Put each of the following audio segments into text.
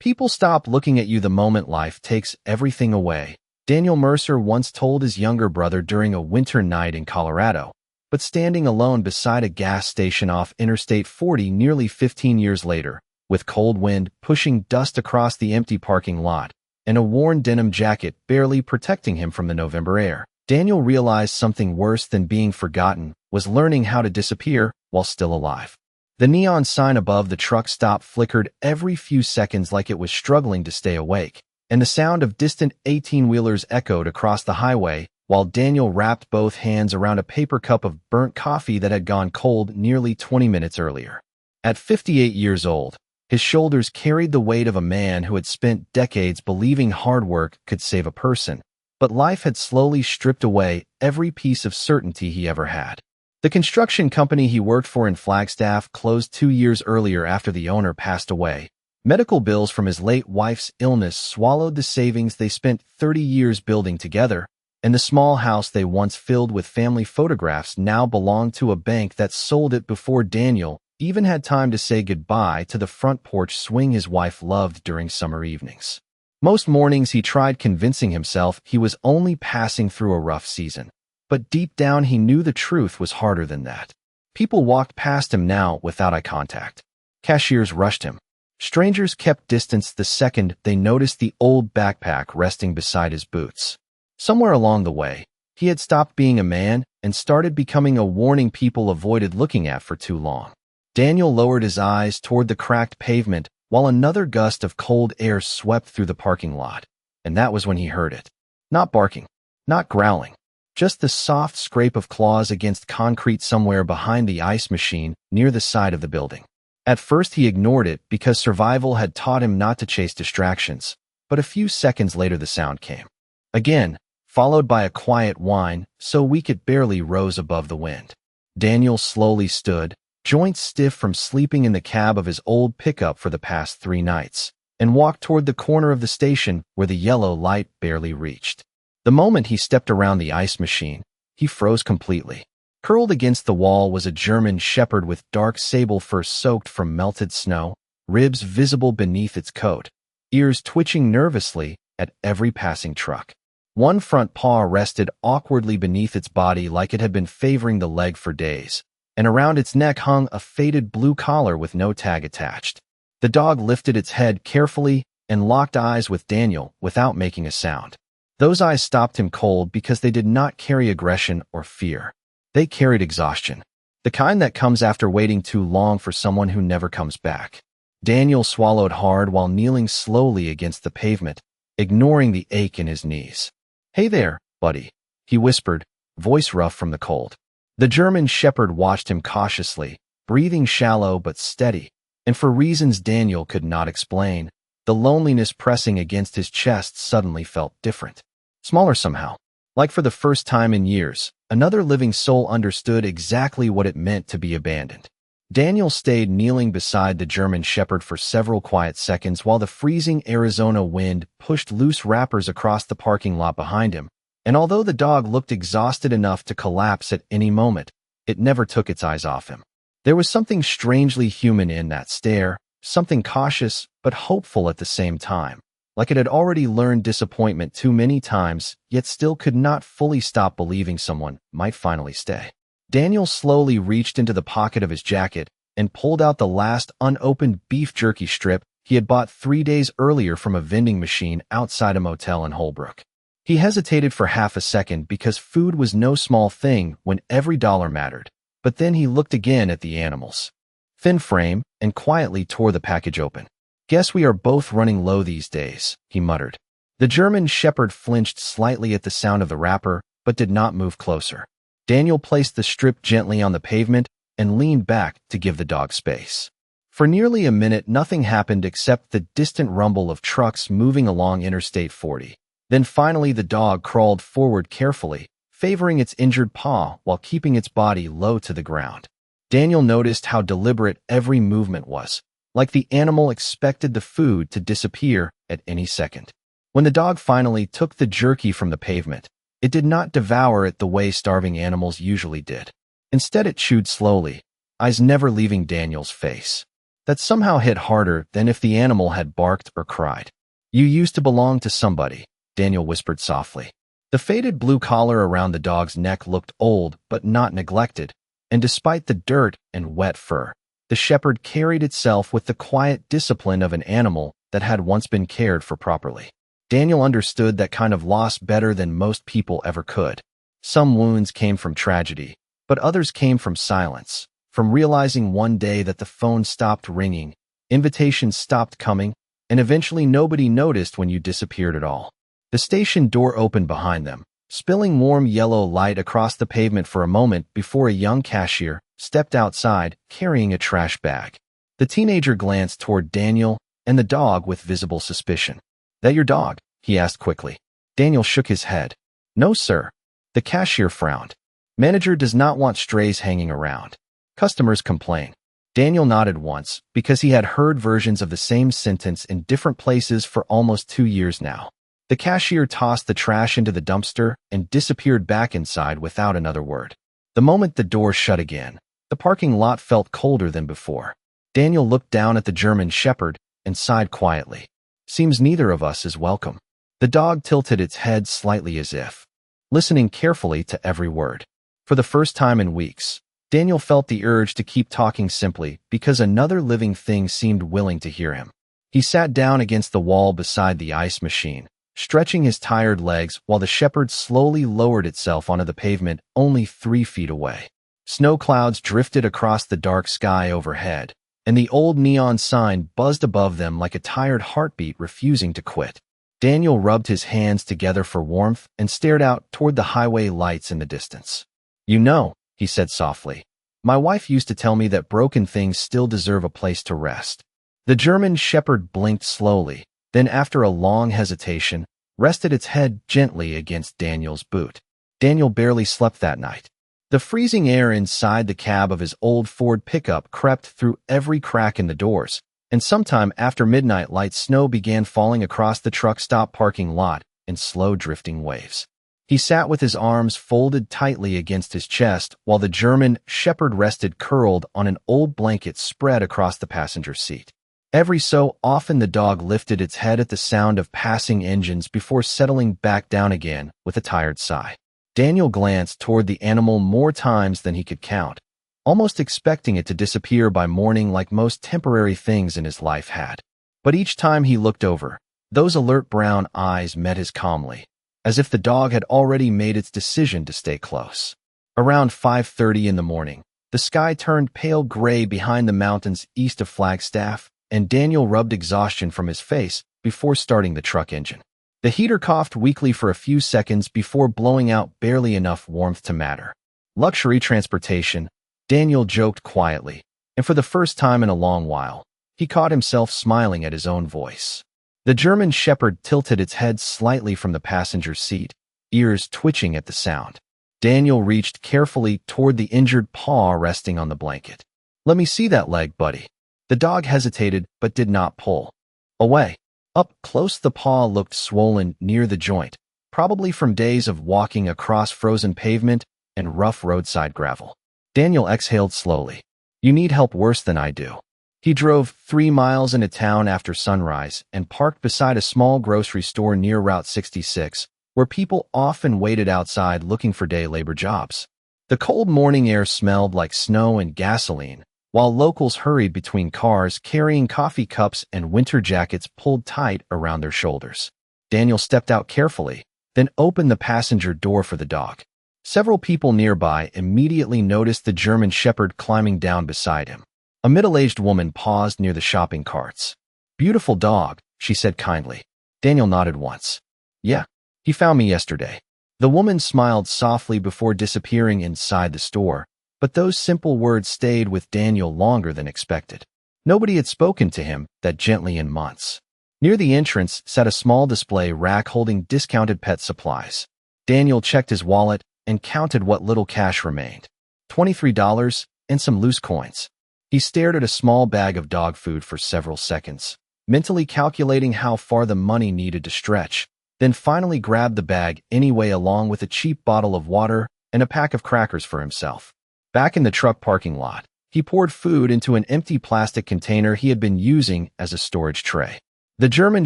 People stop looking at you the moment life takes everything away. Daniel Mercer once told his younger brother during a winter night in Colorado, but standing alone beside a gas station off Interstate 40 nearly 15 years later, with cold wind pushing dust across the empty parking lot and a worn denim jacket barely protecting him from the November air, Daniel realized something worse than being forgotten was learning how to disappear while still alive. The neon sign above the truck stop flickered every few seconds like it was struggling to stay awake, and the sound of distant 18-wheelers echoed across the highway while Daniel wrapped both hands around a paper cup of burnt coffee that had gone cold nearly 20 minutes earlier. At 58 years old, his shoulders carried the weight of a man who had spent decades believing hard work could save a person, but life had slowly stripped away every piece of certainty he ever had. The construction company he worked for in Flagstaff closed 2 years earlier after the owner passed away. Medical bills from his late wife's illness swallowed the savings they spent 30 years building together, and the small house they once filled with family photographs now belonged to a bank that sold it before Daniel even had time to say goodbye to the front porch swing his wife loved during summer evenings. Most mornings he tried convincing himself he was only passing through a rough season. But deep down he knew the truth was harder than that. People walked past him now without eye contact. Cashiers rushed him. Strangers kept distance the second they noticed the old backpack resting beside his boots. Somewhere along the way, he had stopped being a man and started becoming a warning people avoided looking at for too long. Daniel lowered his eyes toward the cracked pavement while another gust of cold air swept through the parking lot, and that was when he heard it. Not barking, not growling. Just the soft scrape of claws against concrete somewhere behind the ice machine near the side of the building. At first he ignored it because survival had taught him not to chase distractions, but a few seconds later the sound came. Again, followed by a quiet whine so weak it barely rose above the wind. Daniel slowly stood, joints stiff from sleeping in the cab of his old pickup for the past 3 nights, and walked toward the corner of the station where the yellow light barely reached. The moment he stepped around the ice machine, he froze completely. Curled against the wall was a German shepherd with dark sable fur soaked from melted snow, ribs visible beneath its coat, ears twitching nervously at every passing truck. One front paw rested awkwardly beneath its body like it had been favoring the leg for days, and around its neck hung a faded blue collar with no tag attached. The dog lifted its head carefully and locked eyes with Daniel without making a sound. Those eyes stopped him cold because they did not carry aggression or fear. They carried exhaustion, the kind that comes after waiting too long for someone who never comes back. Daniel swallowed hard while kneeling slowly against the pavement, ignoring the ache in his knees. "Hey there, buddy," he whispered, voice rough from the cold. The German shepherd watched him cautiously, breathing shallow but steady, and for reasons Daniel could not explain, the loneliness pressing against his chest suddenly felt different. Smaller somehow. Like for the first time in years, another living soul understood exactly what it meant to be abandoned. Daniel stayed kneeling beside the German shepherd for several quiet seconds while the freezing Arizona wind pushed loose wrappers across the parking lot behind him, and although the dog looked exhausted enough to collapse at any moment, it never took its eyes off him. There was something strangely human in that stare, something cautious but hopeful at the same time, like it had already learned disappointment too many times, yet still could not fully stop believing someone might finally stay. Daniel slowly reached into the pocket of his jacket and pulled out the last unopened beef jerky strip he had bought 3 days earlier from a vending machine outside a motel in Holbrook. He hesitated for half a second because food was no small thing when every dollar mattered, but then he looked again at the animals. Thin frame, and quietly tore the package open. "Guess we are both running low these days," he muttered. The German shepherd flinched slightly at the sound of the wrapper, but did not move closer. Daniel placed the strip gently on the pavement and leaned back to give the dog space. For nearly a minute, nothing happened except the distant rumble of trucks moving along Interstate 40. Then finally the dog crawled forward carefully, favoring its injured paw while keeping its body low to the ground. Daniel noticed how deliberate every movement was, like the animal expected the food to disappear at any second. When the dog finally took the jerky from the pavement, it did not devour it the way starving animals usually did. Instead, it chewed slowly, eyes never leaving Daniel's face. that somehow hit harder than if the animal had barked or cried. "You used to belong to somebody," Daniel whispered softly. The faded blue collar around the dog's neck looked old but not neglected, and despite the dirt and wet fur, the shepherd carried itself with the quiet discipline of an animal that had once been cared for properly. Daniel understood that kind of loss better than most people ever could. Some wounds came from tragedy, but others came from silence, from realizing one day that the phone stopped ringing, invitations stopped coming, and eventually nobody noticed when you disappeared at all. The station door opened behind them, spilling warm yellow light across the pavement for a moment before a young cashier stepped outside carrying a trash bag. The teenager glanced toward Daniel and the dog with visible suspicion. "That your dog?" he asked quickly. Daniel shook his head. "No, sir." The cashier frowned. "Manager does not want strays hanging around. Customers complain." Daniel nodded once because he had heard versions of the same sentence in different places for almost 2 years now. The cashier tossed the trash into the dumpster and disappeared back inside without another word. The moment the door shut again, the parking lot felt colder than before. Daniel looked down at the German shepherd and sighed quietly. "Seems neither of us is welcome." The dog tilted its head slightly as if listening carefully to every word. For the first time in weeks, Daniel felt the urge to keep talking simply because another living thing seemed willing to hear him. He sat down against the wall beside the ice machine, stretching his tired legs while the shepherd slowly lowered itself onto the pavement only 3 feet away. Snow clouds drifted across the dark sky overhead, and the old neon sign buzzed above them like a tired heartbeat refusing to quit. Daniel rubbed his hands together for warmth and stared out toward the highway lights in the distance. "You know," he said softly, "my wife used to tell me that broken things still deserve a place to rest." The German shepherd blinked slowly, then after a long hesitation, rested its head gently against Daniel's boot. Daniel barely slept that night. The freezing air inside the cab of his old Ford pickup crept through every crack in the doors, and sometime after midnight light snow began falling across the truck stop parking lot in slow drifting waves. He sat with his arms folded tightly against his chest while the German shepherd rested curled on an old blanket spread across the passenger seat. Every so often the dog lifted its head at the sound of passing engines before settling back down again with a tired sigh. Daniel glanced toward the animal more times than he could count, almost expecting it to disappear by morning like most temporary things in his life had. But each time he looked over, those alert brown eyes met his calmly, as if the dog had already made its decision to stay close. Around 5:30 in the morning, the sky turned pale gray behind the mountains east of Flagstaff, and Daniel rubbed exhaustion from his face before starting the truck engine. The heater coughed weakly for a few seconds before blowing out barely enough warmth to matter. "Luxury transportation," Daniel joked quietly, and for the first time in a long while, he caught himself smiling at his own voice. The German shepherd tilted its head slightly from the passenger seat, ears twitching at the sound. Daniel reached carefully toward the injured paw resting on the blanket. "Let me see that leg, buddy." The dog hesitated but did not pull away. Up close the paw looked swollen near the joint, probably from days of walking across frozen pavement and rough roadside gravel. Daniel exhaled slowly. "You need help worse than I do." He drove 3 miles into town after sunrise and parked beside a small grocery store near Route 66, where people often waited outside looking for day labor jobs. The cold morning air smelled like snow and gasoline, while locals hurried between cars carrying coffee cups and winter jackets pulled tight around their shoulders. Daniel stepped out carefully, then opened the passenger door for the dog. Several people nearby immediately noticed the German shepherd climbing down beside him. A middle-aged woman paused near the shopping carts. "Beautiful dog," she said kindly. Daniel nodded once. "Yeah, he found me yesterday." The woman smiled softly before disappearing inside the store, but those simple words stayed with Daniel longer than expected. Nobody had spoken to him that gently in months. Near the entrance sat a small display rack holding discounted pet supplies. Daniel checked his wallet and counted what little cash remained. $23 and some loose coins. He stared at a small bag of dog food for several seconds, mentally calculating how far the money needed to stretch, then finally grabbed the bag anyway along with a cheap bottle of water and a pack of crackers for himself. Back in the truck parking lot, He poured food into an empty plastic container he had been using as a storage tray. The German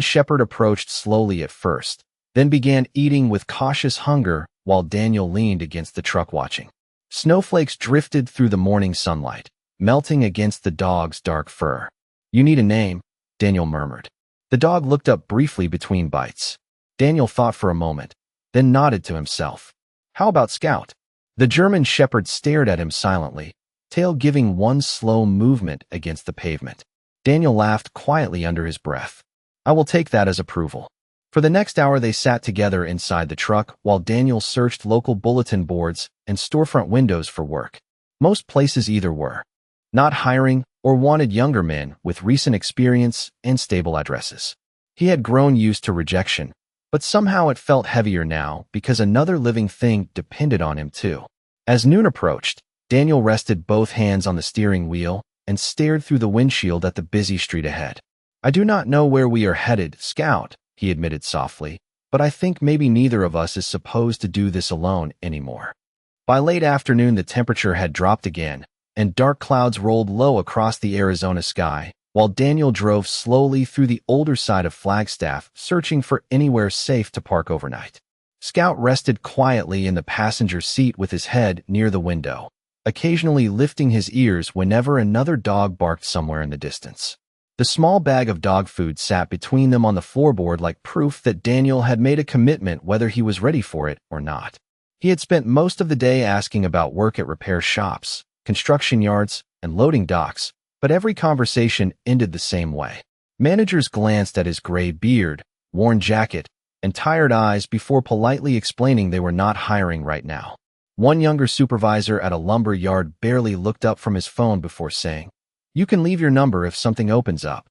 Shepherd approached slowly at first, then began eating with cautious hunger while Daniel leaned against the truck watching. Snowflakes drifted through the morning sunlight, melting against the dog's dark fur. "You need a name," Daniel murmured. The dog looked up briefly between bites. Daniel thought for a moment, then nodded to himself. "How about Scout?" The German Shepherd stared at him silently, tail giving one slow movement against the pavement. Daniel laughed quietly under his breath. "I will take that as approval." For the next hour they sat together inside the truck while Daniel searched local bulletin boards and storefront windows for work. Most places either were not hiring or wanted younger men with recent experience and stable addresses. He had grown used to rejection, but somehow it felt heavier now because another living thing depended on him too. As noon approached, Daniel rested both hands on the steering wheel and stared through the windshield at the busy street ahead. "I do not know where we are headed, Scout," he admitted softly, "but I think maybe neither of us is supposed to do this alone anymore." By late afternoon, the temperature had dropped again, and dark clouds rolled low across the Arizona sky, while Daniel drove slowly through the older side of Flagstaff, searching for anywhere safe to park overnight. Scout rested quietly in the passenger seat with his head near the window, occasionally lifting his ears whenever another dog barked somewhere in the distance. The small bag of dog food sat between them on the floorboard like proof that Daniel had made a commitment whether he was ready for it or not. He had spent most of the day asking about work at repair shops, construction yards, and loading docks, but every conversation ended the same way. Managers glanced at his gray beard, worn jacket, and tired eyes before politely explaining they were not hiring right now. One younger supervisor at a lumber yard barely looked up from his phone before saying, "You can leave your number if something opens up."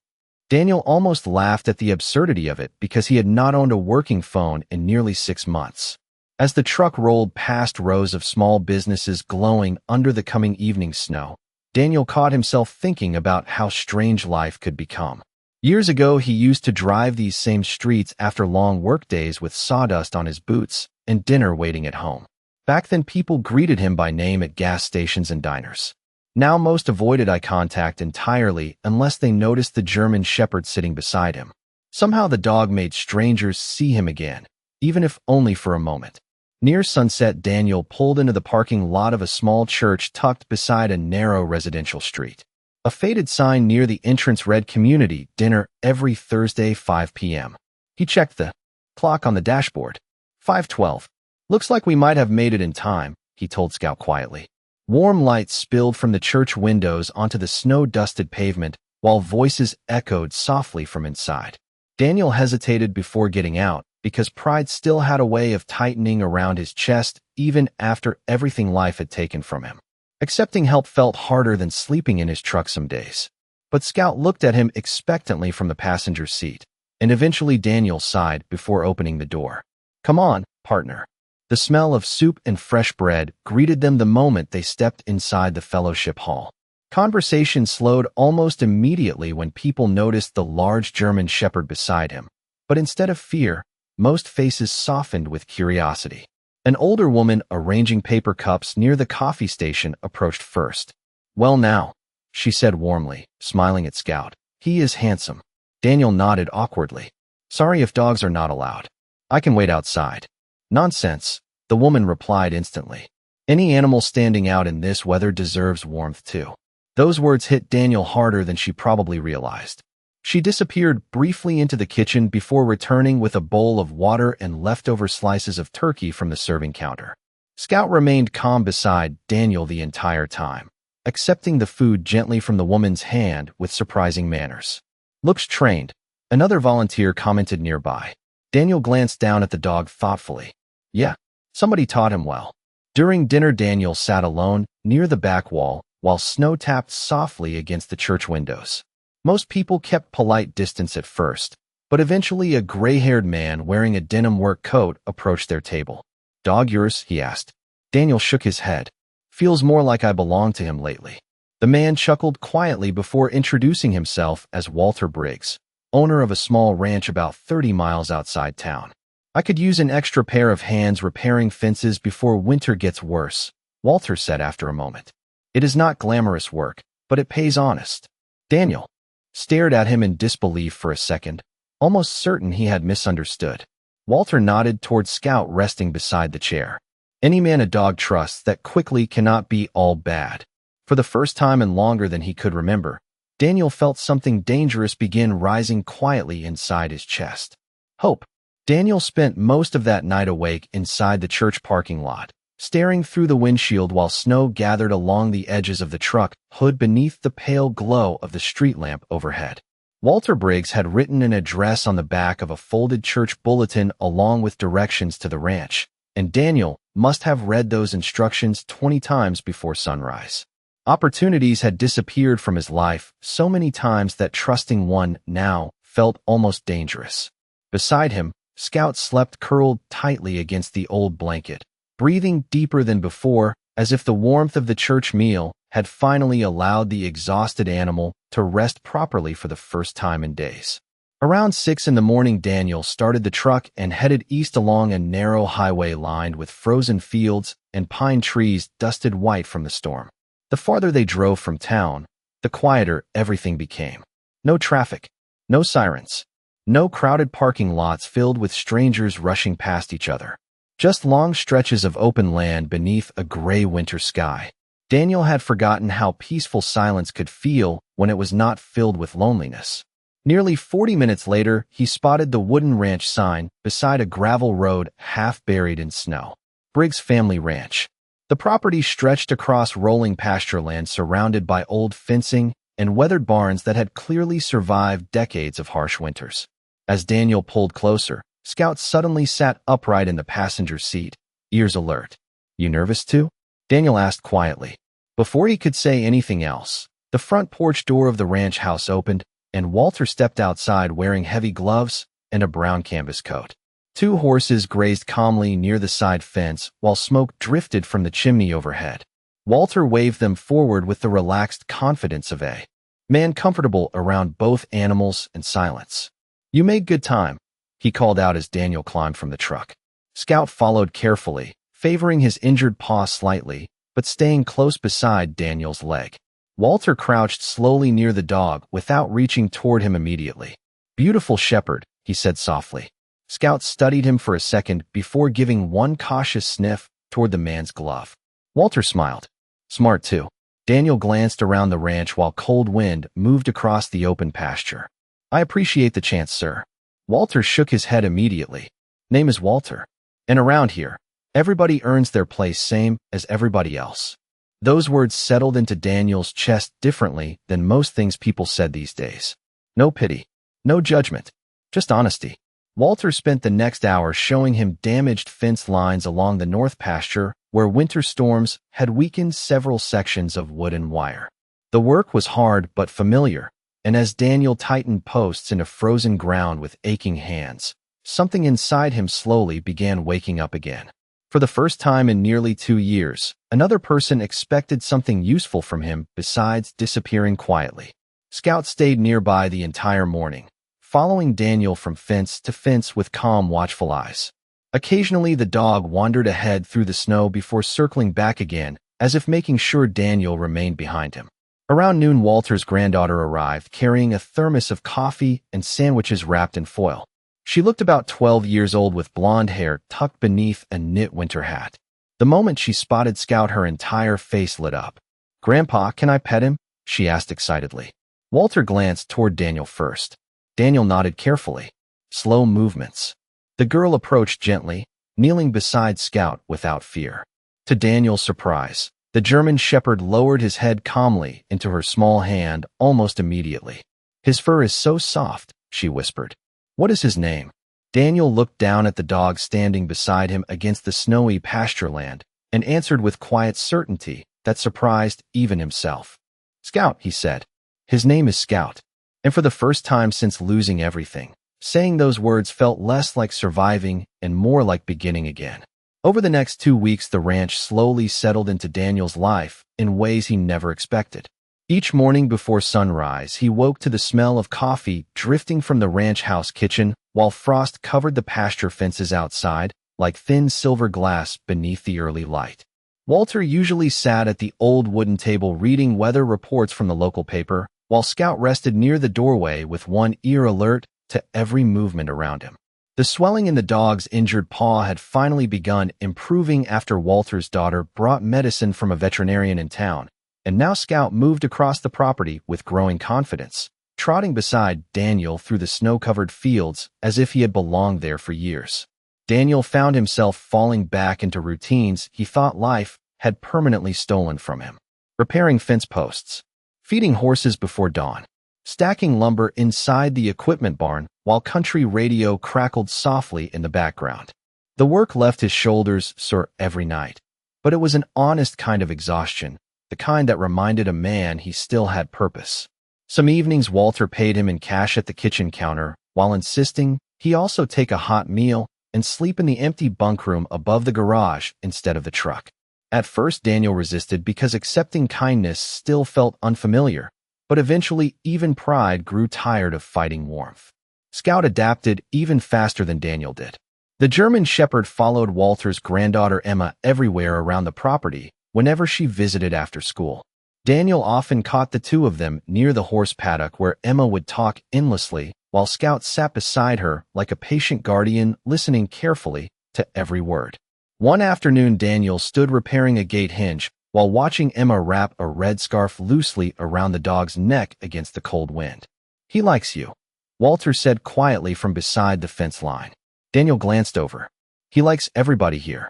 Daniel almost laughed at the absurdity of it because he had not owned a working phone in nearly 6 months. As the truck rolled past rows of small businesses glowing under the coming evening snow, Daniel caught himself thinking about how strange life could become. Years ago, he used to drive these same streets after long workdays with sawdust on his boots and dinner waiting at home. Back then, people greeted him by name at gas stations and diners. Now most avoided eye contact entirely unless they noticed the German Shepherd sitting beside him. Somehow the dog made strangers see him again, even if only for a moment. Near sunset, Daniel pulled into the parking lot of a small church tucked beside a narrow residential street. A faded sign near the entrance read "Community Dinner every Thursday 5 p.m. He checked the clock on the dashboard. 5:12. "Looks like we might have made it in time," he told Scout quietly. Warm light spilled from the church windows onto the snow-dusted pavement, while voices echoed softly from inside. Daniel hesitated before getting out, because pride still had a way of tightening around his chest even after everything life had taken from him. Accepting help felt harder than sleeping in his truck some days. But Scout looked at him expectantly from the passenger seat, and eventually Daniel sighed before opening the door. "Come on, partner." The smell of soup and fresh bread greeted them the moment they stepped inside the fellowship hall. Conversation slowed almost immediately when people noticed the large German Shepherd beside him. But instead of fear, most faces softened with curiosity. An older woman arranging paper cups near the coffee station approached first. "Well now," she said warmly, smiling at Scout. "He is handsome." Daniel nodded awkwardly. "Sorry if dogs are not allowed. I can wait outside." "Nonsense," the woman replied instantly. "Any animal standing out in this weather deserves warmth too." Those words hit Daniel harder than she probably realized. She disappeared briefly into the kitchen before returning with a bowl of water and leftover slices of turkey from the serving counter. Scout remained calm beside Daniel the entire time, accepting the food gently from the woman's hand with surprising manners. "Looks trained," another volunteer commented nearby. Daniel glanced down at the dog thoughtfully. "Yeah, somebody taught him well." During dinner, Daniel sat alone near the back wall while snow tapped softly against the church windows. Most people kept polite distance at first, but eventually a gray-haired man wearing a denim work coat approached their table. "Dog yours?" he asked. Daniel shook his head. "Feels more like I belong to him lately." The man chuckled quietly before introducing himself as Walter Briggs, owner of a small ranch about 30 miles outside town. "I could use an extra pair of hands repairing fences before winter gets worse," Walter said after a moment. "It is not glamorous work, but it pays honest. Daniel stared at him in disbelief for a second, almost certain he had misunderstood. Walter nodded toward Scout resting beside the chair. Any man a dog trusts that quickly cannot be all bad. For the first time in longer than he could remember, Daniel felt something dangerous begin rising quietly inside his chest. Hope. Daniel spent most of that night awake inside the church parking lot, staring through the windshield while snow gathered along the edges of the truck hood beneath the pale glow of the street lamp overhead. Walter Briggs had written an address on the back of a folded church bulletin along with directions to the ranch, and Daniel must have read those instructions 20 times before sunrise. Opportunities had disappeared from his life so many times that trusting one now felt almost dangerous. Beside him, Scout slept curled tightly against the old blanket, breathing deeper than before, as if the warmth of the church meal had finally allowed the exhausted animal to rest properly for the first time in days. Around 6 in the morning, Daniel started the truck and headed east along a narrow highway lined with frozen fields and pine trees dusted white from the storm. The farther they drove from town, the quieter everything became. No traffic, no sirens, no crowded parking lots filled with strangers rushing past each other. Just long stretches of open land beneath a gray winter sky. Daniel had forgotten how peaceful silence could feel when it was not filled with loneliness. Nearly 40 minutes later, he spotted the wooden ranch sign beside a gravel road half buried in snow. Briggs Family Ranch. The property stretched across rolling pasture land surrounded by old fencing and weathered barns that had clearly survived decades of harsh winters. As Daniel pulled closer, Scout suddenly sat upright in the passenger seat, ears alert. "You nervous too?" Daniel asked quietly. Before he could say anything else, the front porch door of the ranch house opened, and Walter stepped outside wearing heavy gloves and a brown canvas coat. 2 horses grazed calmly near the side fence while smoke drifted from the chimney overhead. Walter waved them forward with the relaxed confidence of a man comfortable around both animals and silence. "You made good time," he called out as Daniel climbed from the truck. Scout followed carefully, favoring his injured paw slightly, but staying close beside Daniel's leg. Walter crouched slowly near the dog without reaching toward him immediately. "Beautiful shepherd," he said softly. Scout studied him for a second before giving one cautious sniff toward the man's glove. Walter smiled. "Smart too." Daniel glanced around the ranch while cold wind moved across the open pasture. "I appreciate the chance, sir." Walter shook his head immediately. "Name is Walter. And around here, everybody earns their place same as everybody else." Those words settled into Daniel's chest differently than most things people said these days. No pity, no judgment, just honesty. Walter spent the next hour showing him damaged fence lines along the north pasture where winter storms had weakened several sections of wood and wire. The work was hard but familiar, and as Daniel tightened posts into frozen ground with aching hands, something inside him slowly began waking up again. For the first time in nearly 2 years, another person expected something useful from him besides disappearing quietly. Scout stayed nearby the entire morning, following Daniel from fence to fence with calm, watchful eyes. Occasionally, the dog wandered ahead through the snow before circling back again, as if making sure Daniel remained behind him. Around noon, Walter's granddaughter arrived, carrying a thermos of coffee and sandwiches wrapped in foil. She looked about 12 years old with blonde hair tucked beneath a knit winter hat. The moment she spotted Scout, her entire face lit up. "Grandpa, can I pet him?" she asked excitedly. Walter glanced toward Daniel first. Daniel nodded carefully. Slow movements. The girl approached gently, kneeling beside Scout without fear. To Daniel's surprise, the German shepherd lowered his head calmly into her small hand almost immediately. "His fur is so soft," she whispered. "What is his name?" Daniel looked down at the dog standing beside him against the snowy pasture land and answered with quiet certainty that surprised even himself. "Scout," he said. "His name is Scout." And for the first time since losing everything, saying those words felt less like surviving and more like beginning again. Over the next 2 weeks, the ranch slowly settled into Daniel's life in ways he never expected. Each morning before sunrise, he woke to the smell of coffee drifting from the ranch house kitchen while frost covered the pasture fences outside like thin silver glass beneath the early light. Walter usually sat at the old wooden table reading weather reports from the local paper, while Scout rested near the doorway with one ear alert to every movement around him. The swelling in the dog's injured paw had finally begun improving after Walter's daughter brought medicine from a veterinarian in town, and now Scout moved across the property with growing confidence, trotting beside Daniel through the snow-covered fields as if he had belonged there for years. Daniel found himself falling back into routines he thought life had permanently stolen from him. Repairing fence posts, feeding horses before dawn, stacking lumber inside the equipment barn while country radio crackled softly in the background. The work left his shoulders sore every night, but it was an honest kind of exhaustion, the kind that reminded a man he still had purpose. Some evenings Walter paid him in cash at the kitchen counter, while insisting he also take a hot meal and sleep in the empty bunk room above the garage instead of the truck. At first Daniel resisted because accepting kindness still felt unfamiliar, but eventually even pride grew tired of fighting warmth. Scout adapted even faster than Daniel did. The German Shepherd followed Walter's granddaughter Emma everywhere around the property whenever she visited after school. Daniel often caught the two of them near the horse paddock where Emma would talk endlessly while Scout sat beside her like a patient guardian listening carefully to every word. One afternoon Daniel stood repairing a gate hinge while watching Emma wrap a red scarf loosely around the dog's neck against the cold wind. "He likes you," Walter said quietly from beside the fence line. Daniel glanced over. "He likes everybody here."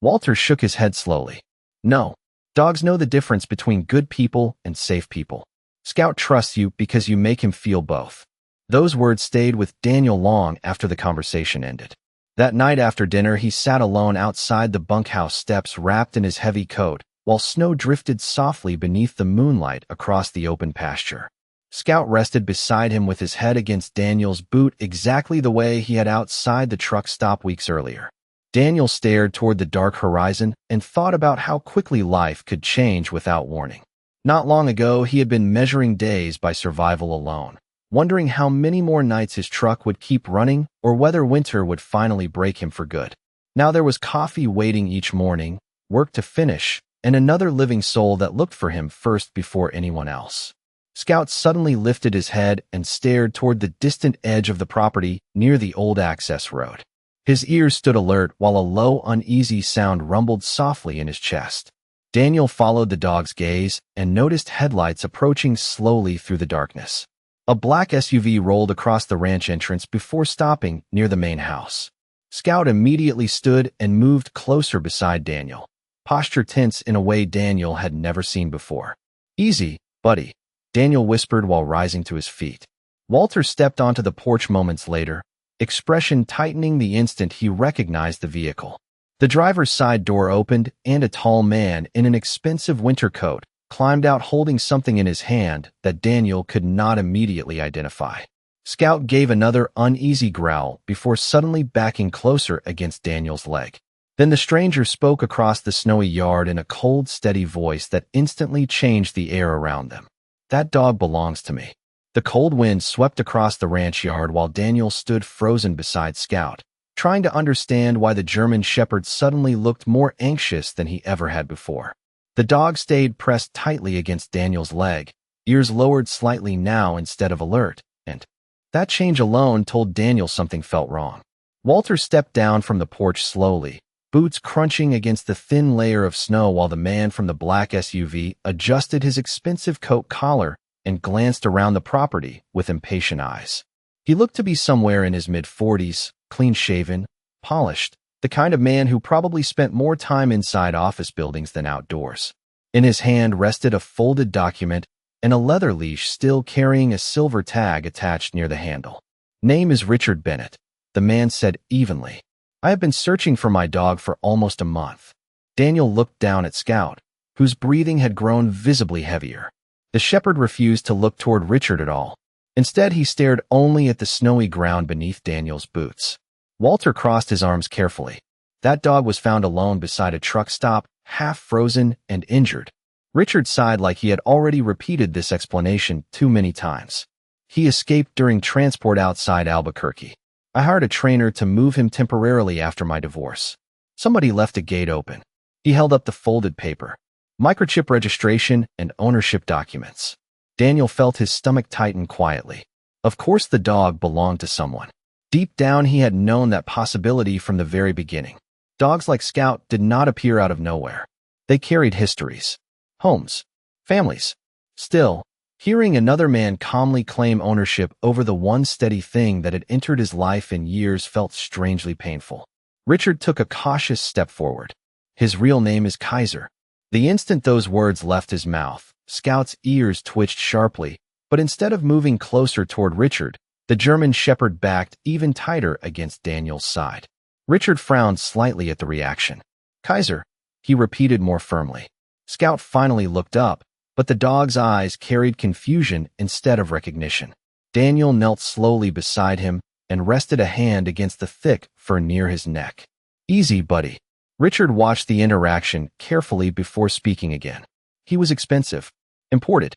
Walter shook his head slowly. "No. Dogs know the difference between good people and safe people. Scout trusts you because you make him feel both." Those words stayed with Daniel long after the conversation ended. That night after dinner, he sat alone outside the bunkhouse steps wrapped in his heavy coat, while snow drifted softly beneath the moonlight across the open pasture. Scout rested beside him with his head against Daniel's boot exactly the way he had outside the truck stop weeks earlier. Daniel stared toward the dark horizon and thought about how quickly life could change without warning. Not long ago, he had been measuring days by survival alone, wondering how many more nights his truck would keep running or whether winter would finally break him for good. Now there was coffee waiting each morning, work to finish, and another living soul that looked for him first before anyone else. Scout suddenly lifted his head and stared toward the distant edge of the property near the old access road. His ears stood alert while a low, uneasy sound rumbled softly in his chest. Daniel followed the dog's gaze and noticed headlights approaching slowly through the darkness. A black SUV rolled across the ranch entrance before stopping near the main house. Scout immediately stood and moved closer beside Daniel, posture tense in a way Daniel had never seen before. "Easy, buddy," Daniel whispered while rising to his feet. Walter stepped onto the porch moments later, expression tightening the instant he recognized the vehicle. The driver's side door opened, and a tall man in an expensive winter coat climbed out holding something in his hand that Daniel could not immediately identify. Scout gave another uneasy growl before suddenly backing closer against Daniel's leg. Then the stranger spoke across the snowy yard in a cold, steady voice that instantly changed the air around them. "That dog belongs to me." The cold wind swept across the ranch yard while Daniel stood frozen beside Scout, trying to understand why the German Shepherd suddenly looked more anxious than he ever had before. The dog stayed pressed tightly against Daniel's leg, ears lowered slightly now instead of alert, and that change alone told Daniel something felt wrong. Walter stepped down from the porch slowly, boots crunching against the thin layer of snow while the man from the black SUV adjusted his expensive coat collar and glanced around the property with impatient eyes. He looked to be somewhere in his mid-40s, clean-shaven, polished, the kind of man who probably spent more time inside office buildings than outdoors. In his hand rested a folded document and a leather leash still carrying a silver tag attached near the handle. "Name is Richard Bennett," the man said evenly. "I have been searching for my dog for almost a month." Daniel looked down at Scout, whose breathing had grown visibly heavier. The shepherd refused to look toward Richard at all. Instead, he stared only at the snowy ground beneath Daniel's boots. Walter crossed his arms carefully. That dog was found alone beside a truck stop, half frozen and injured. Richard sighed like he had already repeated this explanation too many times. "He escaped during transport outside Albuquerque. I hired a trainer to move him temporarily after my divorce. Somebody left a gate open. He held up the folded paper. Microchip registration and ownership documents. Daniel felt his stomach tighten quietly. Of course the dog belonged to someone. Deep down he had known that possibility from the very beginning. Dogs like Scout did not appear out of nowhere. They carried histories, homes, families. Still, hearing another man calmly claim ownership over the one steady thing that had entered his life in years felt strangely painful. Richard took a cautious step forward. His real name is Kaiser. The instant those words left his mouth, Scout's ears twitched sharply, but instead of moving closer toward Richard, the German shepherd backed even tighter against Daniel's side. Richard frowned slightly at the reaction. Kaiser, he repeated more firmly. Scout finally looked up, but the dog's eyes carried confusion instead of recognition. Daniel knelt slowly beside him and rested a hand against the thick fur near his neck. Easy, buddy. Richard watched the interaction carefully before speaking again. He was expensive, imported,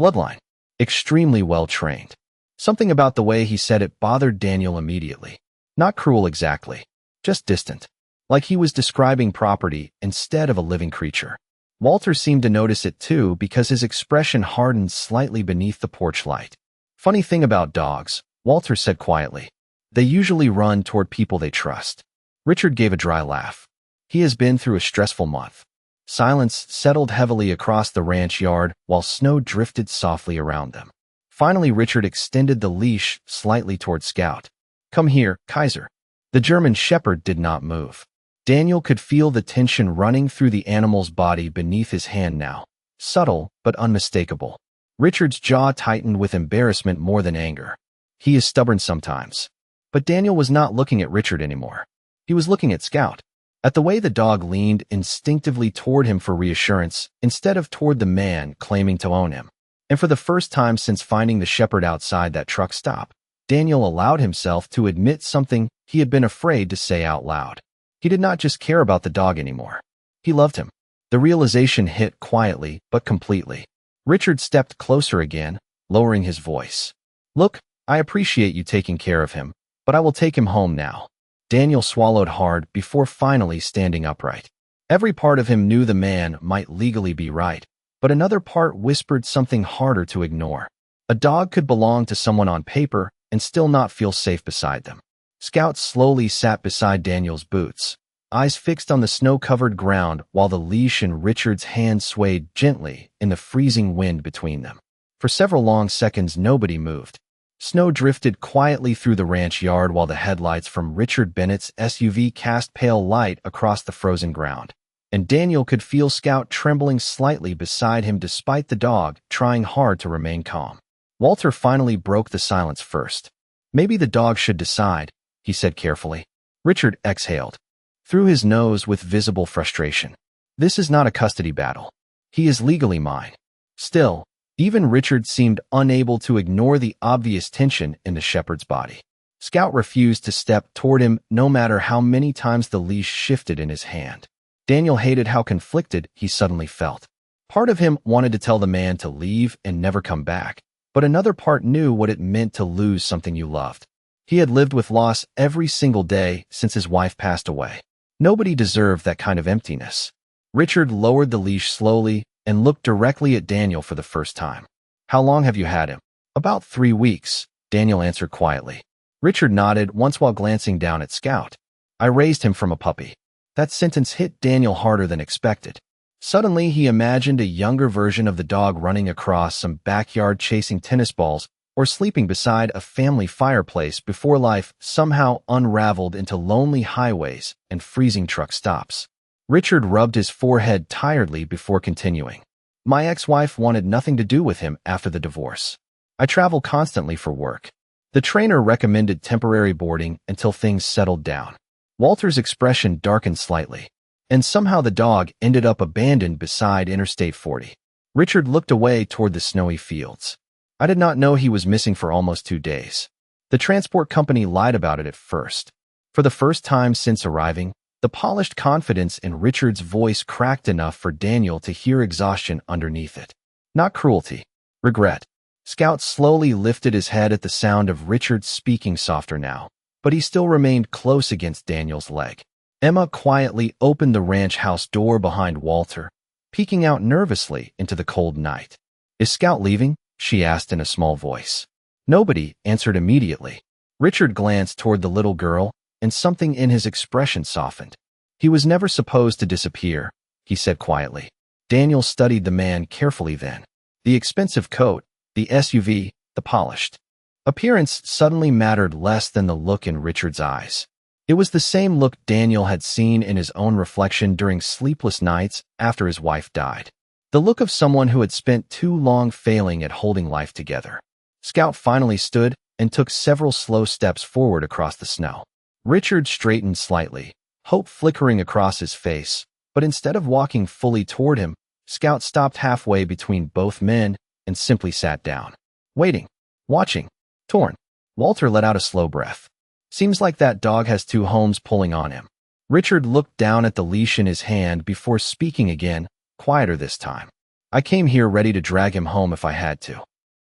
bloodline, extremely well-trained. Something about the way he said it bothered Daniel immediately. Not cruel exactly, just distant, like he was describing property instead of a living creature. Walter seemed to notice it too because his expression hardened slightly beneath the porch light. Funny thing about dogs, Walter said quietly. They usually run toward people they trust. Richard gave a dry laugh. He has been through a stressful month. Silence settled heavily across the ranch yard while snow drifted softly around them. Finally, Richard extended the leash slightly toward Scout. Come here, Kaiser. The German shepherd did not move. Daniel could feel the tension running through the animal's body beneath his hand now, subtle but unmistakable. Richard's jaw tightened with embarrassment more than anger. He is stubborn sometimes. But Daniel was not looking at Richard anymore. He was looking at Scout. At the way the dog leaned instinctively toward him for reassurance instead of toward the man claiming to own him. And for the first time since finding the shepherd outside that truck stop, Daniel allowed himself to admit something he had been afraid to say out loud. He did not just care about the dog anymore. He loved him. The realization hit quietly but completely. Richard stepped closer again, lowering his voice. Look, I appreciate you taking care of him, but I will take him home now. Daniel swallowed hard before finally standing upright. Every part of him knew the man might legally be right, but another part whispered something harder to ignore. A dog could belong to someone on paper and still not feel safe beside them. Scout slowly sat beside Daniel's boots, eyes fixed on the snow-covered ground while the leash in Richard's hand swayed gently in the freezing wind between them. For several long seconds nobody moved. Snow drifted quietly through the ranch yard while the headlights from Richard Bennett's SUV cast pale light across the frozen ground. And Daniel could feel Scout trembling slightly beside him despite the dog trying hard to remain calm. Walter finally broke the silence first. Maybe the dog should decide, he said carefully. Richard exhaled, through his nose with visible frustration. This is not a custody battle. He is legally mine. Still, even Richard seemed unable to ignore the obvious tension in the shepherd's body. Scout refused to step toward him no matter how many times the leash shifted in his hand. Daniel hated how conflicted he suddenly felt. Part of him wanted to tell the man to leave and never come back, but another part knew what it meant to lose something you loved. He had lived with loss every single day since his wife passed away. Nobody deserved that kind of emptiness. Richard lowered the leash slowly and looked directly at Daniel for the first time. How long have you had him? About 3 weeks, Daniel answered quietly. Richard nodded once while glancing down at Scout. I raised him from a puppy. That sentence hit Daniel harder than expected. Suddenly, he imagined a younger version of the dog running across some backyard chasing tennis balls or sleeping beside a family fireplace before life somehow unraveled into lonely highways and freezing truck stops. Richard rubbed his forehead tiredly before continuing. My ex-wife wanted nothing to do with him after the divorce. I travel constantly for work. The trainer recommended temporary boarding until things settled down. Walter's expression darkened slightly, and somehow the dog ended up abandoned beside Interstate 40. Richard looked away toward the snowy fields. I did not know he was missing for almost 2 days. The transport company lied about it at first. For the first time since arriving, the polished confidence in Richard's voice cracked enough for Daniel to hear exhaustion underneath it. Not cruelty. Regret. Scout slowly lifted his head at the sound of Richard speaking softer now, but he still remained close against Daniel's leg. Emma quietly opened the ranch house door behind Walter, peeking out nervously into the cold night. "Is Scout leaving?" she asked in a small voice. Nobody answered immediately. Richard glanced toward the little girl, and something in his expression softened. "He was never supposed to disappear," he said quietly. Daniel studied the man carefully then. The expensive coat, the SUV, the polished appearance suddenly mattered less than the look in Richard's eyes. It was the same look Daniel had seen in his own reflection during sleepless nights after his wife died. The look of someone who had spent too long failing at holding life together. Scout finally stood and took several slow steps forward across the snow. Richard straightened slightly, hope flickering across his face, but instead of walking fully toward him, Scout stopped halfway between both men and simply sat down. Waiting. Watching. Torn. Walter let out a slow breath. "Seems like that dog has two homes pulling on him." Richard looked down at the leash in his hand before speaking again, quieter this time. "I came here ready to drag him home if I had to."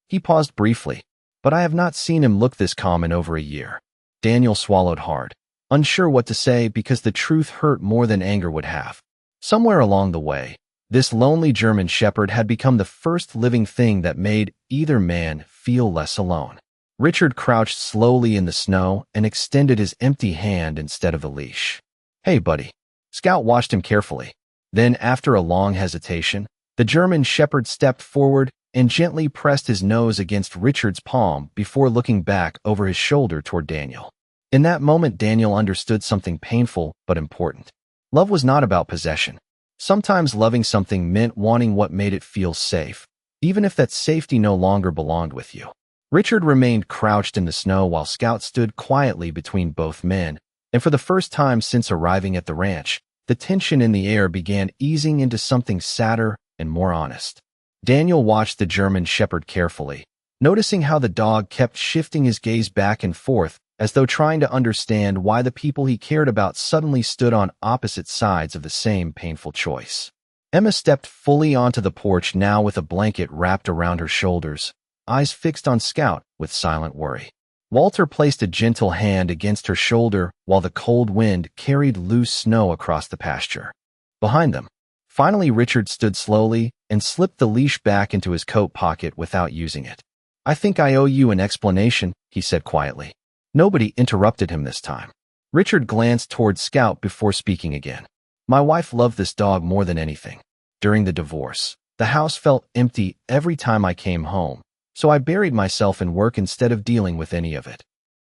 He paused briefly, but I have not seen him look this calm in over a year. Daniel swallowed hard, unsure what to say because the truth hurt more than anger would have. Somewhere along the way, this lonely German shepherd had become the first living thing that made either man feel less alone. Richard crouched slowly in the snow and extended his empty hand instead of the leash. "Hey, buddy." Scout watched him carefully. Then, after a long hesitation, the German shepherd stepped forward and gently pressed his nose against Richard's palm before looking back over his shoulder toward Daniel. In that moment, Daniel understood something painful but important. Love was not about possession. Sometimes loving something meant wanting what made it feel safe, even if that safety no longer belonged with you. Richard remained crouched in the snow while Scout stood quietly between both men, and for the first time since arriving at the ranch, the tension in the air began easing into something sadder and more honest. Daniel watched the German shepherd carefully, noticing how the dog kept shifting his gaze back and forth as though trying to understand why the people he cared about suddenly stood on opposite sides of the same painful choice. Emma stepped fully onto the porch now with a blanket wrapped around her shoulders, eyes fixed on Scout with silent worry. Walter placed a gentle hand against her shoulder while the cold wind carried loose snow across the pasture. Behind them, finally Richard stood slowly and slipped the leash back into his coat pocket without using it. "I think I owe you an explanation," he said quietly. Nobody interrupted him this time. Richard glanced toward Scout before speaking again. "My wife loved this dog more than anything. During the divorce, the house felt empty every time I came home, so I buried myself in work instead of dealing with any of it."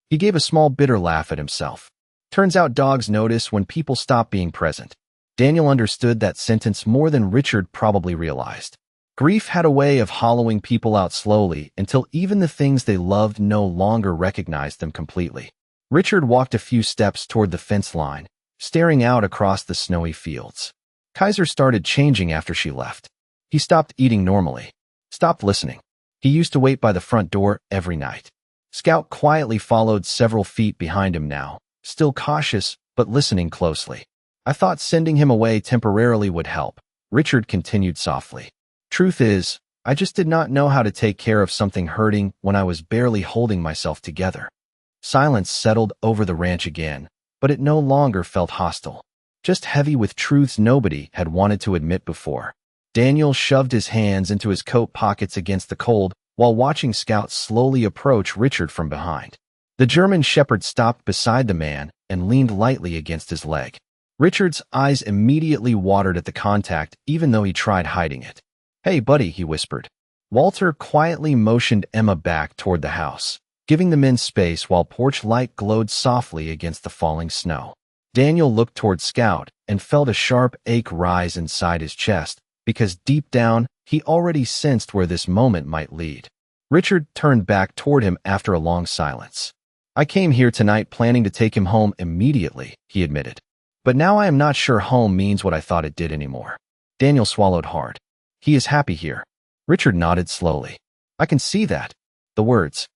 He gave a small bitter laugh at himself. Turns out dogs notice when people stop being present. Daniel understood that sentence more than Richard probably realized. Grief had a way of hollowing people out slowly until even the things they loved no longer recognized them completely. Richard walked a few steps toward the fence line, staring out across the snowy fields. Kaiser started changing after she left. He stopped eating normally, stopped listening. He used to wait by the front door every night. Scout quietly followed several feet behind him now, still cautious but listening closely. "I thought sending him away temporarily would help," Richard continued softly. "Truth is, I just did not know how to take care of something hurting when I was barely holding myself together." Silence settled over the ranch again, but it no longer felt hostile, just heavy with truths nobody had wanted to admit before. Daniel shoved his hands into his coat pockets against the cold while watching Scout slowly approach Richard from behind. The German shepherd stopped beside the man and leaned lightly against his leg. Richard's eyes immediately watered at the contact, even though he tried hiding it. "Hey, buddy," he whispered. Walter quietly motioned Emma back toward the house, giving the men space while porch light glowed softly against the falling snow. Daniel looked toward Scout and felt a sharp ache rise inside his chest, because deep down, he already sensed where this moment might lead. Richard turned back toward him after a long silence. "I came here tonight planning to take him home immediately," he admitted. "But now I am not sure home means what I thought it did anymore." Daniel swallowed hard. "He is happy here." Richard nodded slowly. "I can see that." The words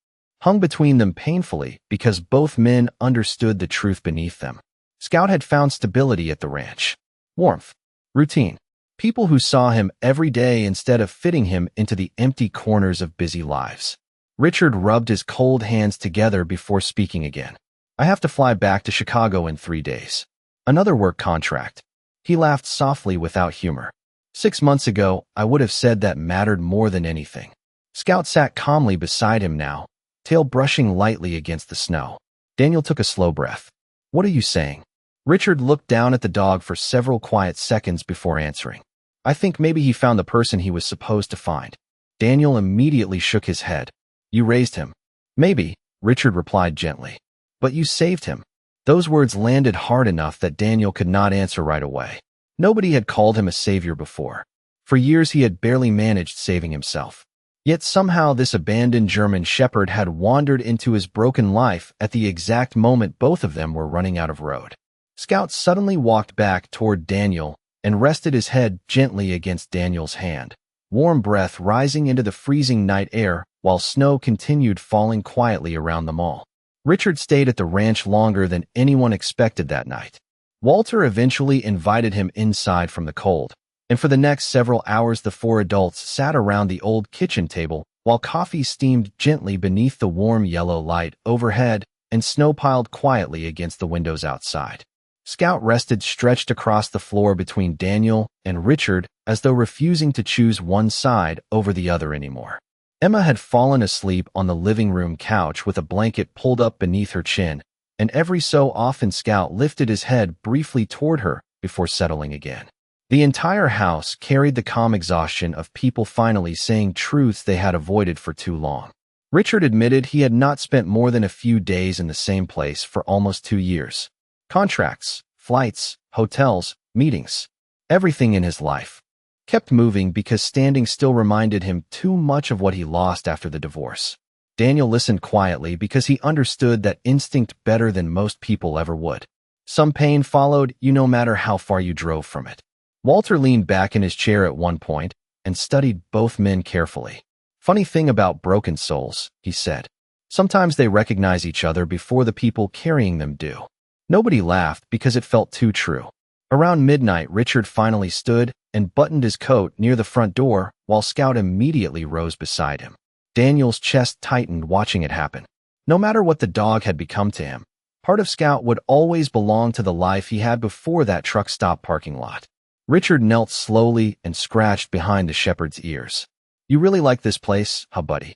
hung between them painfully because both men understood the truth beneath them. Scout had found stability at the ranch. Warmth. Routine. People who saw him every day instead of fitting him into the empty corners of busy lives. Richard rubbed his cold hands together before speaking again. "I have to fly back to Chicago in 3 days." Another work contract. He laughed softly without humor. 6 months ago, I would have said that mattered more than anything. Scout sat calmly beside him now, tail brushing lightly against the snow. Daniel took a slow breath. What are you saying? Richard looked down at the dog for several quiet seconds before answering. I think maybe he found the person he was supposed to find. Daniel immediately shook his head. You raised him. Maybe, Richard replied gently. But you saved him. Those words landed hard enough that Daniel could not answer right away. Nobody had called him a savior before. For years he had barely managed saving himself. Yet somehow this abandoned German shepherd had wandered into his broken life at the exact moment both of them were running out of road. Scout suddenly walked back toward Daniel and rested his head gently against Daniel's hand, warm breath rising into the freezing night air while snow continued falling quietly around them all. Richard stayed at the ranch longer than anyone expected that night. Walter eventually invited him inside from the cold, and for the next several hours the four adults sat around the old kitchen table while coffee steamed gently beneath the warm yellow light overhead and snow piled quietly against the windows outside. Scout rested stretched across the floor between Daniel and Richard as though refusing to choose one side over the other anymore. Emma had fallen asleep on the living room couch with a blanket pulled up beneath her chin, and every so often Scout lifted his head briefly toward her before settling again. The entire house carried the calm exhaustion of people finally saying truths they had avoided for too long. Richard admitted he had not spent more than a few days in the same place for almost 2 years. Contracts, flights, hotels, meetings, everything in his life kept moving because standing still reminded him too much of what he lost after the divorce. Daniel listened quietly because he understood that instinct better than most people ever would. Some pain followed you no matter how far you drove from it. Walter leaned back in his chair at one point and studied both men carefully. Funny thing about broken souls, he said. Sometimes they recognize each other before the people carrying them do. Nobody laughed because it felt too true. Around midnight, Richard finally stood and buttoned his coat near the front door while Scout immediately rose beside him. Daniel's chest tightened watching it happen. No matter what the dog had become to him, part of Scout would always belong to the life he had before that truck stop parking lot. Richard knelt slowly and scratched behind the shepherd's ears. You really like this place, huh, buddy?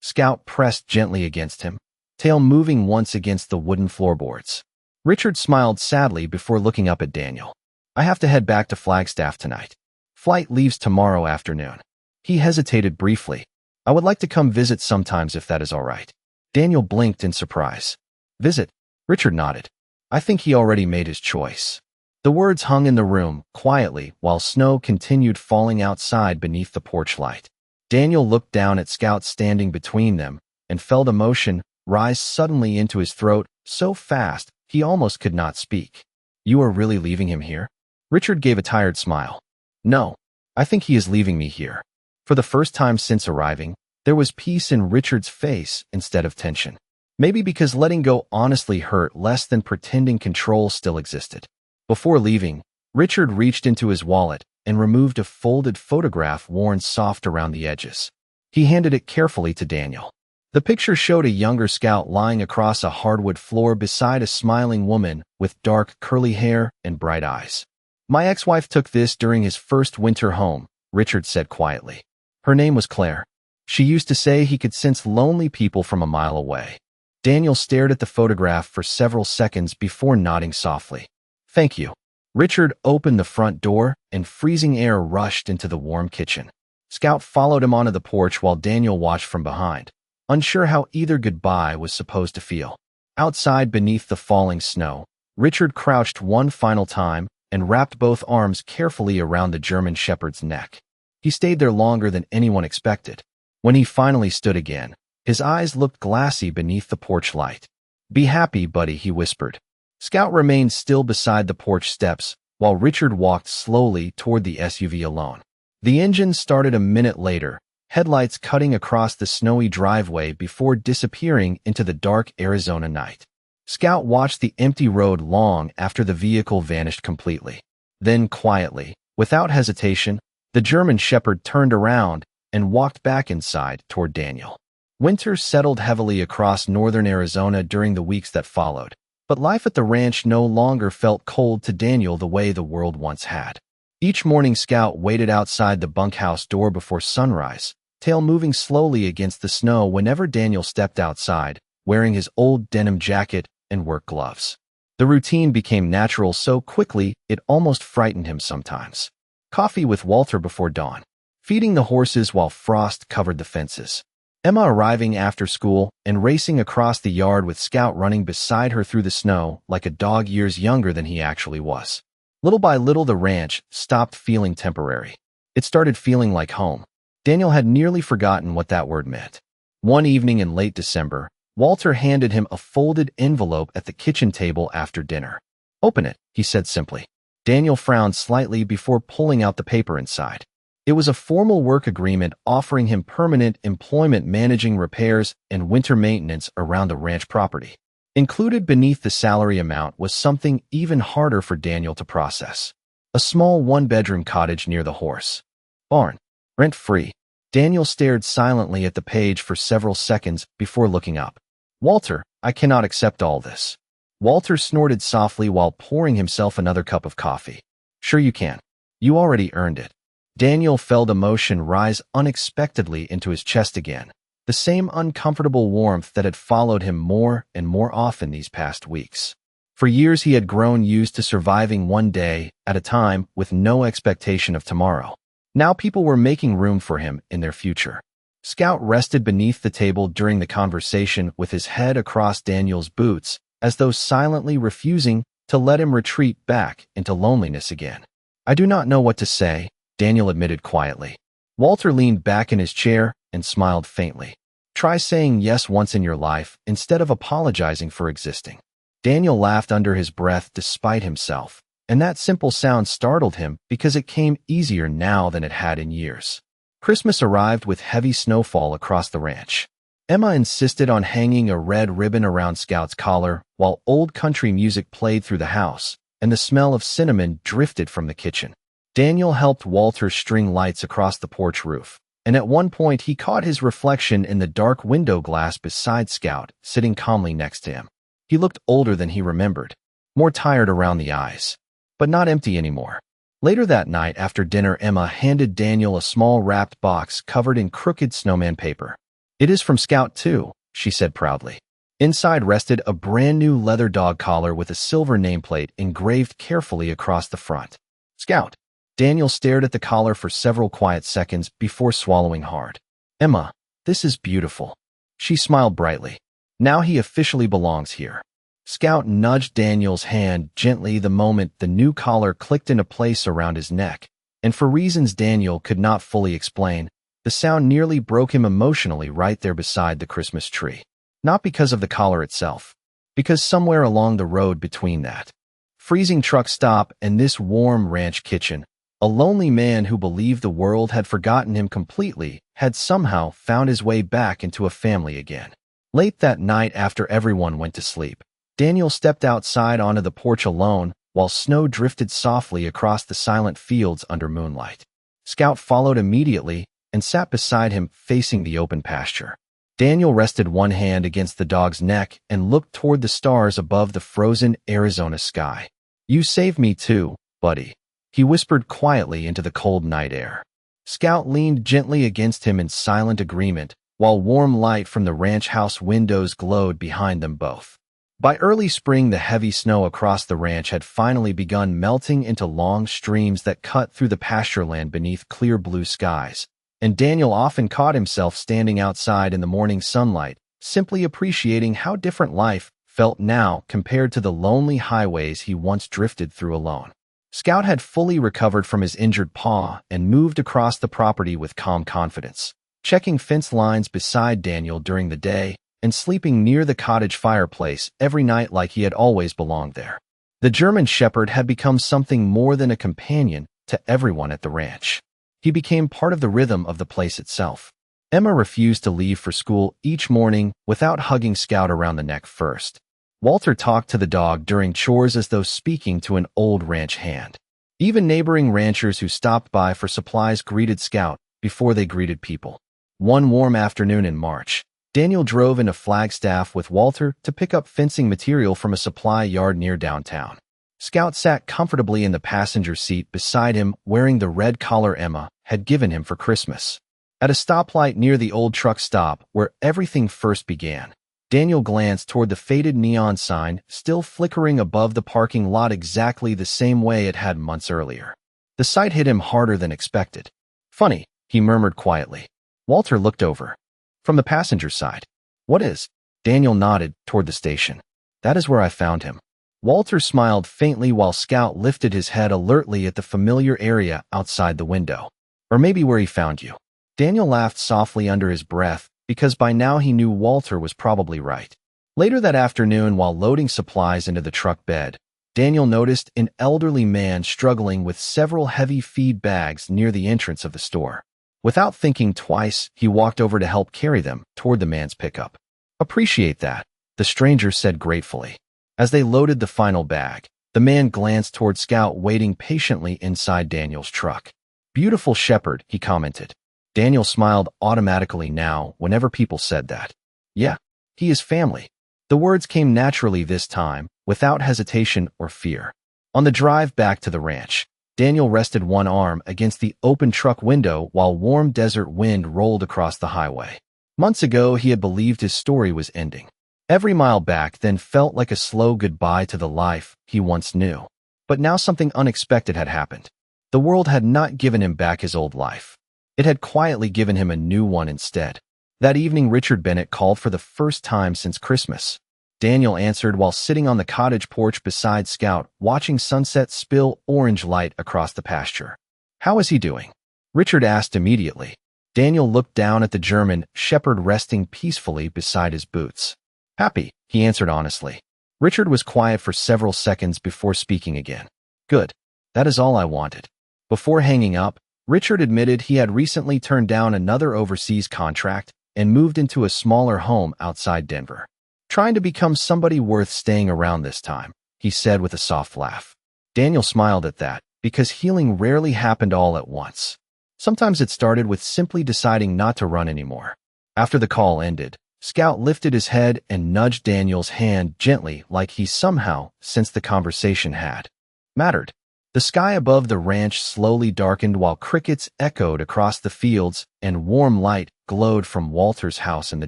Scout pressed gently against him, tail moving once against the wooden floorboards. Richard smiled sadly before looking up at Daniel. I have to head back to Flagstaff tonight. Flight leaves tomorrow afternoon. He hesitated briefly. I would like to come visit sometimes if that is all right. Daniel blinked in surprise. Visit? Richard nodded. I think he already made his choice. The words hung in the room, quietly, while snow continued falling outside beneath the porch light. Daniel looked down at Scout standing between them and felt emotion rise suddenly into his throat so fast he almost could not speak. You are really leaving him here? Richard gave a tired smile. No, I think he is leaving me here. For the first time since arriving, there was peace in Richard's face instead of tension. Maybe because letting go honestly hurt less than pretending control still existed. Before leaving, Richard reached into his wallet and removed a folded photograph worn soft around the edges. He handed it carefully to Daniel. The picture showed a younger Scout lying across a hardwood floor beside a smiling woman with dark, curly hair and bright eyes. My ex-wife took this during his first winter home, Richard said quietly. Her name was Claire. She used to say he could sense lonely people from a mile away. Daniel stared at the photograph for several seconds before nodding softly. Thank you. Richard opened the front door and freezing air rushed into the warm kitchen. Scout followed him onto the porch while Daniel watched from behind, unsure how either goodbye was supposed to feel. Outside beneath the falling snow, Richard crouched one final time and wrapped both arms carefully around the German shepherd's neck. He stayed there longer than anyone expected. When he finally stood again, his eyes looked glassy beneath the porch light. Be happy, buddy, he whispered. Scout remained still beside the porch steps while Richard walked slowly toward the SUV alone. The engine started a minute later, headlights cutting across the snowy driveway before disappearing into the dark Arizona night. Scout watched the empty road long after the vehicle vanished completely. Then quietly, without hesitation, the German shepherd turned around and walked back inside toward Daniel. Winter settled heavily across northern Arizona during the weeks that followed, But life at the ranch no longer felt cold to Daniel the way the world once had. Each morning, Scout waited outside the bunkhouse door before sunrise, tail moving slowly against the snow whenever Daniel stepped outside, wearing his old denim jacket and work gloves. The routine became natural so quickly it almost frightened him sometimes. Coffee with Walter before dawn. Feeding the horses while frost covered the fences. Emma arriving after school and racing across the yard with Scout running beside her through the snow like a dog years younger than he actually was. Little by little, the ranch stopped feeling temporary. It started feeling like home. Daniel had nearly forgotten what that word meant. One evening in late December, Walter handed him a folded envelope at the kitchen table after dinner. "Open it," he said simply. Daniel frowned slightly before pulling out the paper inside. It was a formal work agreement offering him permanent employment managing repairs and winter maintenance around the ranch property. Included beneath the salary amount was something even harder for Daniel to process. A small one-bedroom cottage near the horse barn, rent-free. Daniel stared silently at the page for several seconds before looking up. "Walter, I cannot accept all this." Walter snorted softly while pouring himself another cup of coffee. "Sure you can. You already earned it." Daniel felt emotion rise unexpectedly into his chest again, the same uncomfortable warmth that had followed him more and more often these past weeks. For years he had grown used to surviving one day at a time with no expectation of tomorrow. Now people were making room for him in their future. Scout rested beneath the table during the conversation with his head across Daniel's boots, as though silently refusing to let him retreat back into loneliness again. "I do not know what to say," Daniel admitted quietly. Walter leaned back in his chair and smiled faintly. "Try saying yes once in your life instead of apologizing for existing." Daniel laughed under his breath despite himself, and that simple sound startled him because it came easier now than it had in years. Christmas arrived with heavy snowfall across the ranch. Emma insisted on hanging a red ribbon around Scout's collar while old country music played through the house, and the smell of cinnamon drifted from the kitchen. Daniel helped Walter string lights across the porch roof, and at one point he caught his reflection in the dark window glass beside Scout, sitting calmly next to him. He looked older than he remembered, more tired around the eyes, but not empty anymore. Later that night after dinner, Emma handed Daniel a small wrapped box covered in crooked snowman paper. "It is from Scout too," she said proudly. Inside rested a brand new leather dog collar with a silver nameplate engraved carefully across the front. "Scout." Daniel stared at the collar for several quiet seconds before swallowing hard. "Emma, this is beautiful." She smiled brightly. "Now he officially belongs here." Scout nudged Daniel's hand gently the moment the new collar clicked into place around his neck, and for reasons Daniel could not fully explain, the sound nearly broke him emotionally right there beside the Christmas tree. Not because of the collar itself, because somewhere along the road between that freezing truck stop and this warm ranch kitchen, a lonely man who believed the world had forgotten him completely had somehow found his way back into a family again. Late that night after everyone went to sleep, Daniel stepped outside onto the porch alone while snow drifted softly across the silent fields under moonlight. Scout followed immediately and sat beside him facing the open pasture. Daniel rested one hand against the dog's neck and looked toward the stars above the frozen Arizona sky. "You saved me too, buddy," he whispered quietly into the cold night air. Scout leaned gently against him in silent agreement, while warm light from the ranch house windows glowed behind them both. By early spring, the heavy snow across the ranch had finally begun melting into long streams that cut through the pastureland beneath clear blue skies, and Daniel often caught himself standing outside in the morning sunlight, simply appreciating how different life felt now compared to the lonely highways he once drifted through alone. Scout had fully recovered from his injured paw and moved across the property with calm confidence, checking fence lines beside Daniel during the day and sleeping near the cottage fireplace every night like he had always belonged there. The German Shepherd had become something more than a companion to everyone at the ranch. He became part of the rhythm of the place itself. Emma refused to leave for school each morning without hugging Scout around the neck first. Walter talked to the dog during chores as though speaking to an old ranch hand. Even neighboring ranchers who stopped by for supplies greeted Scout before they greeted people. One warm afternoon in March, Daniel drove into Flagstaff with Walter to pick up fencing material from a supply yard near downtown. Scout sat comfortably in the passenger seat beside him, wearing the red collar Emma had given him for Christmas. At a stoplight near the old truck stop, where everything first began, Daniel glanced toward the faded neon sign still flickering above the parking lot exactly the same way it had months earlier. The sight hit him harder than expected. "Funny," he murmured quietly. Walter looked over. "From the passenger side." "What is?" Daniel nodded toward the station. "That is where I found him." Walter smiled faintly while Scout lifted his head alertly at the familiar area outside the window. "Or maybe where he found you." Daniel laughed softly under his breath, because by now he knew Walter was probably right. Later that afternoon, while loading supplies into the truck bed, Daniel noticed an elderly man struggling with several heavy feed bags near the entrance of the store. Without thinking twice, he walked over to help carry them toward the man's pickup. "Appreciate that," the stranger said gratefully. As they loaded the final bag, the man glanced toward Scout waiting patiently inside Daniel's truck. "Beautiful shepherd," he commented. Daniel smiled automatically now whenever people said that. "Yeah, he is family." The words came naturally this time, without hesitation or fear. On the drive back to the ranch, Daniel rested one arm against the open truck window while warm desert wind rolled across the highway. Months ago, he had believed his story was ending. Every mile back then felt like a slow goodbye to the life he once knew. But now something unexpected had happened. The world had not given him back his old life. It had quietly given him a new one instead. That evening, Richard Bennett called for the first time since Christmas. Daniel answered while sitting on the cottage porch beside Scout, watching sunset spill orange light across the pasture. "How is he doing?" Richard asked immediately. Daniel looked down at the German shepherd resting peacefully beside his boots. "Happy," he answered honestly. Richard was quiet for several seconds before speaking again. "Good. That is all I wanted." Before hanging up, Richard admitted he had recently turned down another overseas contract and moved into a smaller home outside Denver. "Trying to become somebody worth staying around this time," he said with a soft laugh. Daniel smiled at that, because healing rarely happened all at once. Sometimes it started with simply deciding not to run anymore. After the call ended, Scout lifted his head and nudged Daniel's hand gently, like he somehow sensed the conversation had mattered. The sky above the ranch slowly darkened while crickets echoed across the fields and warm light glowed from Walter's house in the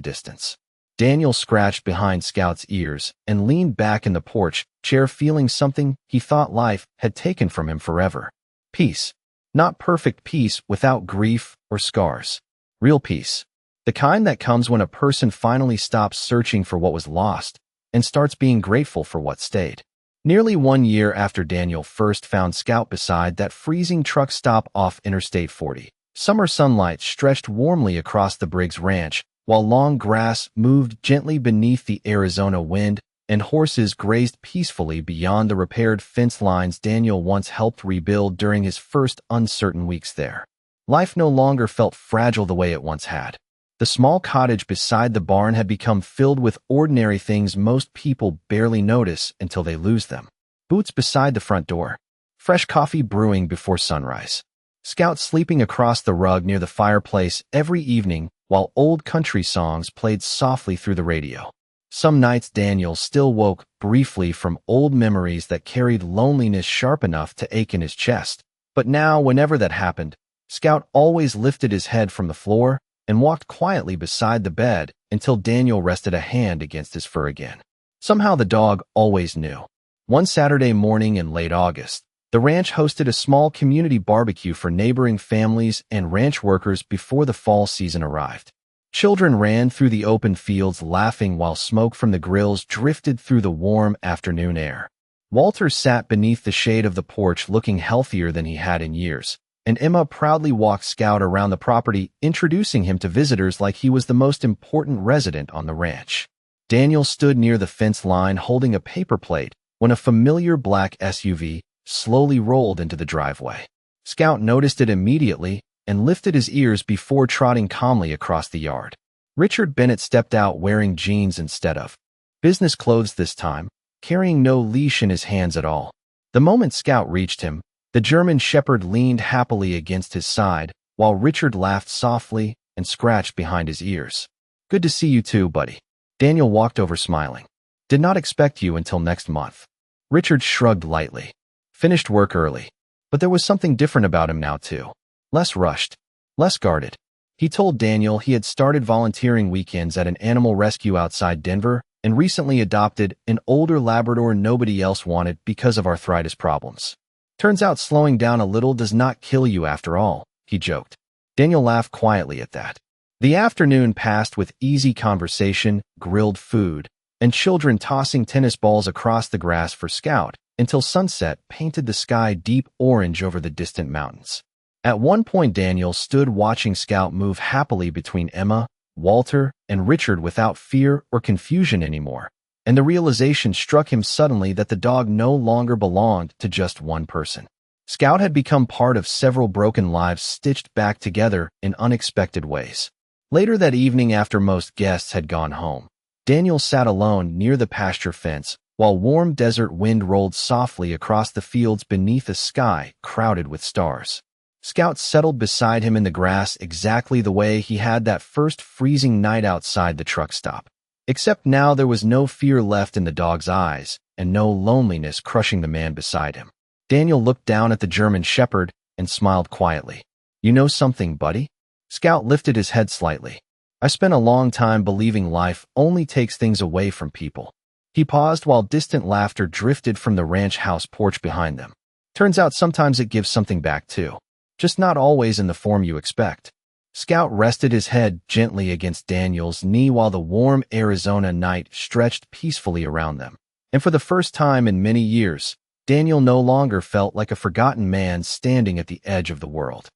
distance. Daniel scratched behind Scout's ears and leaned back in the porch chair, feeling something he thought life had taken from him forever. Peace. Not perfect peace without grief or scars. Real peace. The kind that comes when a person finally stops searching for what was lost and starts being grateful for what stayed. Nearly 1 year after Daniel first found Scout beside that freezing truck stop off Interstate 40, summer sunlight stretched warmly across the Briggs Ranch, while long grass moved gently beneath the Arizona wind and horses grazed peacefully beyond the repaired fence lines Daniel once helped rebuild during his first uncertain weeks there. Life no longer felt fragile the way it once had. The small cottage beside the barn had become filled with ordinary things most people barely notice until they lose them. Boots beside the front door. Fresh coffee brewing before sunrise. Scout sleeping across the rug near the fireplace every evening while old country songs played softly through the radio. Some nights Daniel still woke briefly from old memories that carried loneliness sharp enough to ache in his chest. But now, whenever that happened, Scout always lifted his head from the floor and walked quietly beside the bed until Daniel rested a hand against his fur again. Somehow the dog always knew. One Saturday morning in late August, the ranch hosted a small community barbecue for neighboring families and ranch workers before the fall season arrived. Children ran through the open fields laughing while smoke from the grills drifted through the warm afternoon air. Walter sat beneath the shade of the porch looking healthier than he had in years, and Emma proudly walked Scout around the property, introducing him to visitors like he was the most important resident on the ranch. Daniel stood near the fence line holding a paper plate when a familiar black SUV slowly rolled into the driveway. Scout noticed it immediately and lifted his ears before trotting calmly across the yard. Richard Bennett stepped out wearing jeans instead of business clothes this time, carrying no leash in his hands at all. The moment Scout reached him, the German shepherd leaned happily against his side, while Richard laughed softly and scratched behind his ears. Good to see you too, buddy. Daniel walked over smiling. Did not expect you until next month. Richard shrugged lightly. Finished work early. But there was something different about him now too. Less rushed. Less guarded. He told Daniel he had started volunteering weekends at an animal rescue outside Denver and recently adopted an older Labrador nobody else wanted because of arthritis problems. Turns out slowing down a little does not kill you after all, he joked. Daniel laughed quietly at that. The afternoon passed with easy conversation, grilled food, and children tossing tennis balls across the grass for Scout until sunset painted the sky deep orange over the distant mountains. At one point, Daniel stood watching Scout move happily between Emma, Walter, and Richard without fear or confusion anymore, and the realization struck him suddenly that the dog no longer belonged to just one person. Scout had become part of several broken lives stitched back together in unexpected ways. Later that evening, after most guests had gone home, Daniel sat alone near the pasture fence while warm desert wind rolled softly across the fields beneath a sky crowded with stars. Scout settled beside him in the grass exactly the way he had that first freezing night outside the truck stop. Except now there was no fear left in the dog's eyes and no loneliness crushing the man beside him. Daniel looked down at the German shepherd and smiled quietly. You know something, buddy? Scout lifted his head slightly. I spent a long time believing life only takes things away from people. He paused while distant laughter drifted from the ranch house porch behind them. Turns out sometimes it gives something back too. Just not always in the form you expect. Scout rested his head gently against Daniel's knee while the warm Arizona night stretched peacefully around them. And for the first time in many years, Daniel no longer felt like a forgotten man standing at the edge of the world,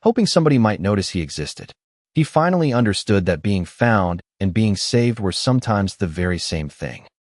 hoping somebody might notice he existed. He finally understood that being found and being saved were sometimes the very same thing.